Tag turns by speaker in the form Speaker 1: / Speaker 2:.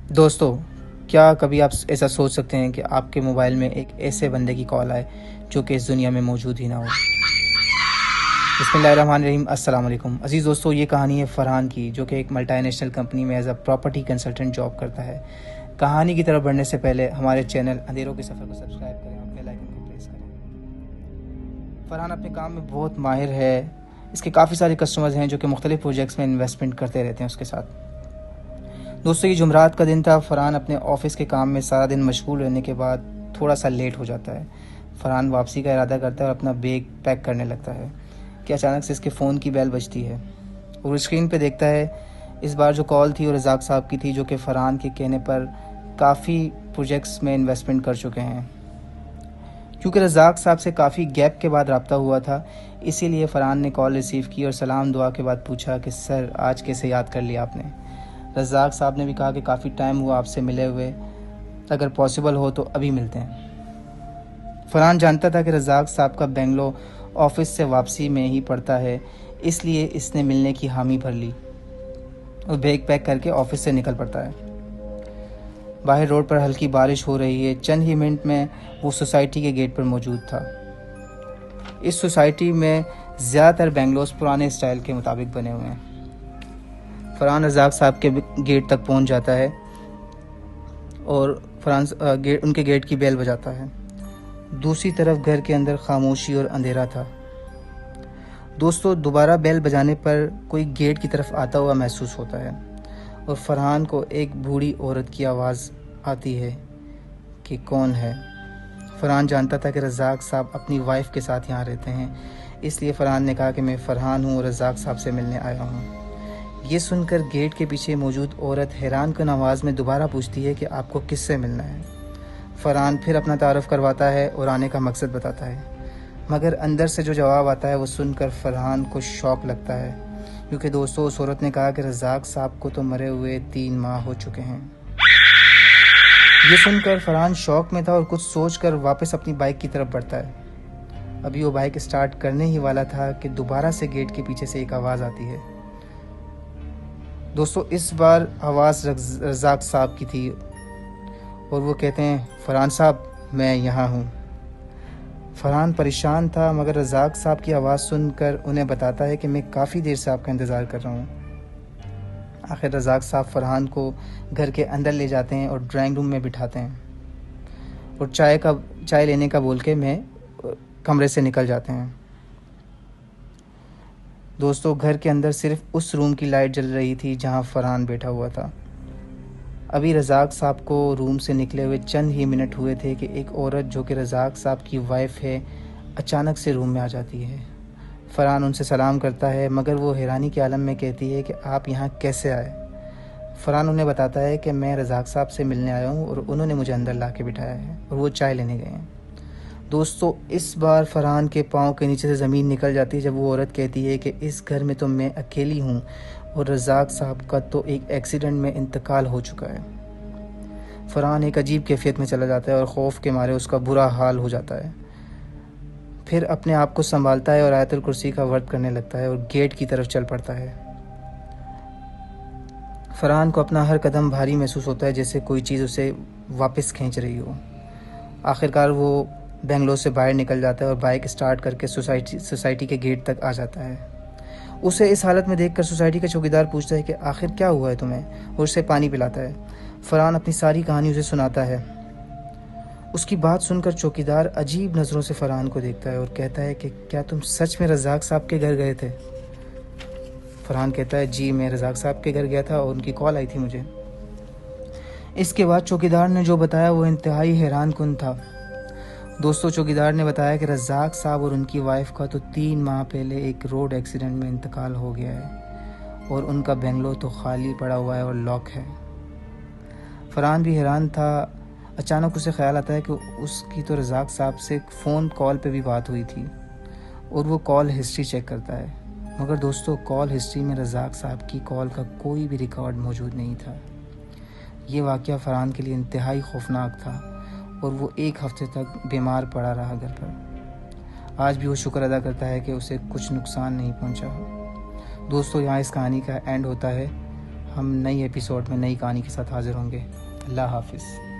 Speaker 1: दोस्तों, क्या कभी आप ऐसा सोच सकते हैं कि आपके मोबाइल में एक ऐसे बंदे की कॉल आए जो कि इस दुनिया में मौजूद ही ना हो। बिस्मिल्लाहिर्रहमानिर्रहीम, अस्सलाम वालेकुम। अजीज़ दोस्तों, ये कहानी है फ़रहान की, जो कि एक मल्टीनेशनल कंपनी में as a property consultant job करता है। कहानी की तरफ बढ़ने से पहले हमारे चैनल अंधेरों के सफ़र को सब्सक्राइब करें और बेल आइकन को प्रेस करें। फ़रहान अपने काम में बहुत माहिर है। इसके काफ़ी सारे कस्टमर्स हैं जो कि मुख्तलिफ प्रोजेक्ट्स में इन्वेस्टमेंट करते रहते हैं उसके साथ। दोस्तों, ये जुमरात का दिन था। फ़रहान अपने ऑफिस के काम में सारा दिन मशगूल रहने के बाद थोड़ा सा लेट हो जाता है। फ़रहान वापसी का इरादा करता है और अपना बैग पैक करने लगता है कि अचानक से इसके फ़ोन की बेल बजती है और स्क्रीन पे देखता है इस बार जो कॉल थी वो रज़ाक साहब की थी, जो कि फ़रहान के कहने पर काफ़ी प्रोजेक्ट्स में इन्वेस्टमेंट कर चुके हैं। क्योंकि रज़ाक साहब से काफ़ी गैप के बाद रब्ता हुआ था, इसीलिए फ़रहान ने कॉल रिसीव की और सलाम दुआ के बाद पूछा कि सर, आज कैसे याद कर लिया आपने। रज़ाक साहब ने भी कहा कि काफ़ी टाइम हुआ आपसे मिले हुए, अगर पॉसिबल हो तो अभी मिलते हैं। फ़रहान जानता था कि रज़ाक साहब का बेंगलोर ऑफिस से वापसी में ही पड़ता है, इसलिए इसने मिलने की हामी भर ली और बैग पैक करके ऑफिस से निकल पड़ता है। बाहर रोड पर हल्की बारिश हो रही है। चंद ही मिनट में वो सोसाइटी के गेट पर मौजूद था। इस सोसाइटी में ज़्यादातर बेंगलोर्स पुराने स्टाइल के मुताबिक बने हुए हैं। फ़रहान रज़ाक साहब के गेट तक पहुंच जाता है और उनके गेट की बेल बजाता है। दूसरी तरफ घर के अंदर खामोशी और अंधेरा था। दोस्तों, दोबारा बेल बजाने पर कोई गेट की तरफ आता हुआ महसूस होता है और फ़रहान को एक बूढ़ी औरत की आवाज़ आती है कि कौन है। फ़रहान जानता था कि रज़ाक साहब अपनी वाइफ के साथ यहाँ रहते हैं, इसलिए फ़रहान ने कहा कि मैं फ़रहान हूँ और रज़ाक साहब से मिलने आया हूँ। ये सुनकर गेट के पीछे मौजूद औरत हैरानकुन आवाज़ में दोबारा पूछती है कि आपको किससे मिलना है। फ़रहान फिर अपना तारुफ़ करवाता है और आने का मकसद बताता है, मगर अंदर से जो जवाब आता है वो सुनकर फ़रहान को शौक़ लगता है, क्योंकि दोस्तों, उस औरत ने कहा कि रज़ाक साहब को तो मरे हुए 3 माह हो चुके हैं। ये सुनकर फ़रहान शौक़ में था और कुछ सोचकर वापस अपनी बाइक की तरफ बढ़ता है। अभी वो बाइक स्टार्ट करने ही वाला था कि दोबारा से गेट के पीछे से एक आवाज़ आती है। दोस्तों, इस बार आवाज़ रज़ाक साहब की थी और वो कहते हैं, फ़रहान साहब, मैं यहाँ हूँ। फ़रहान परेशान था, मगर रज़ाक साहब की आवाज़ सुनकर उन्हें बताता है कि मैं काफ़ी देर से आपका इंतज़ार कर रहा हूँ। आखिर रज़ाक साहब फ़रहान को घर के अंदर ले जाते हैं और ड्राइंग रूम में बिठाते हैं और चाय लेने का बोल के मैं कमरे से निकल जाते हैं। दोस्तों, घर के अंदर सिर्फ उस रूम की लाइट जल रही थी जहां फ़रहान बैठा हुआ था। अभी रज़ाक साहब को रूम से निकले हुए चंद ही मिनट हुए थे कि एक औरत, जो कि रज़ाक साहब की वाइफ है, अचानक से रूम में आ जाती है। फ़रहान उनसे सलाम करता है, मगर वो हैरानी के आलम में कहती है कि आप यहाँ कैसे आए। फ़रहान उन्हें बताता है कि मैं रज़ाक साहब से मिलने आया हूँ और उन्होंने मुझे अंदर ला के बिठाया है और वो चाय लेने गए हैं। दोस्तों, इस बार फ़रहान के पाँव के नीचे से ज़मीन निकल जाती है जब वो औरत कहती है कि इस घर में तो मैं अकेली हूँ और रज़ाक साहब का तो एक एक्सीडेंट में इंतकाल हो चुका है। फ़रहान एक अजीब कैफियत में चला जाता है और खौफ के मारे उसका बुरा हाल हो जाता है। फिर अपने आप को संभालता है और आयतुल कुर्सी का वर्द करने लगता है और गेट की तरफ चल पड़ता है। फ़रहान को अपना हर कदम भारी महसूस होता है, जैसे कोई चीज़ उसे वापस खींच रही हो। आखिरकार वो बेंगलोर से बाहर निकल जाता है और बाइक स्टार्ट करके सोसाइटी के गेट तक आ जाता है। उसे इस हालत में देखकर सोसाइटी का चौकीदार पूछता है कि आखिर क्या हुआ है तुम्हें, और उसे पानी पिलाता है। फ़रहान अपनी सारी कहानी उसे सुनाता है। उसकी बात सुनकर चौकीदार अजीब नज़रों से फ़रहान को देखता है और कहता है कि क्या तुम सच में रज़ाक साहब के घर गए थे। फ़रहान कहता है, जी, मैं रज़ाक साहब के घर गया था और उनकी कॉल आई थी मुझे। इसके बाद चौकीदार ने जो बताया वो इंतहाई हैरानकुन था। दोस्तों, चौकीदार ने बताया कि रज़ाक साहब और उनकी वाइफ का तो 3 माह पहले एक रोड एक्सीडेंट में इंतकाल हो गया है और उनका बेंगलोर तो खाली पड़ा हुआ है और लॉक है। फ़रहान भी हैरान था। अचानक उसे ख्याल आता है कि उसकी तो रज़ाक साहब से फ़ोन कॉल पे भी बात हुई थी और वो कॉल हिस्ट्री चेक करता है, मगर दोस्तों, कॉल हिस्ट्री में रज़ाक साहब की कॉल का कोई भी रिकॉर्ड मौजूद नहीं था। ये वाक़या फ़रहान के लिए इंतहाई खौफनाक था और वो 1 हफ़्ते तक बीमार पड़ा रहा घर पर। आज भी वो शुक्र अदा करता है कि उसे कुछ नुकसान नहीं पहुंचा। दोस्तों, यहाँ इस कहानी का एंड होता है। हम नई एपिसोड में नई कहानी के साथ हाजिर होंगे। अल्लाह हाफिज़।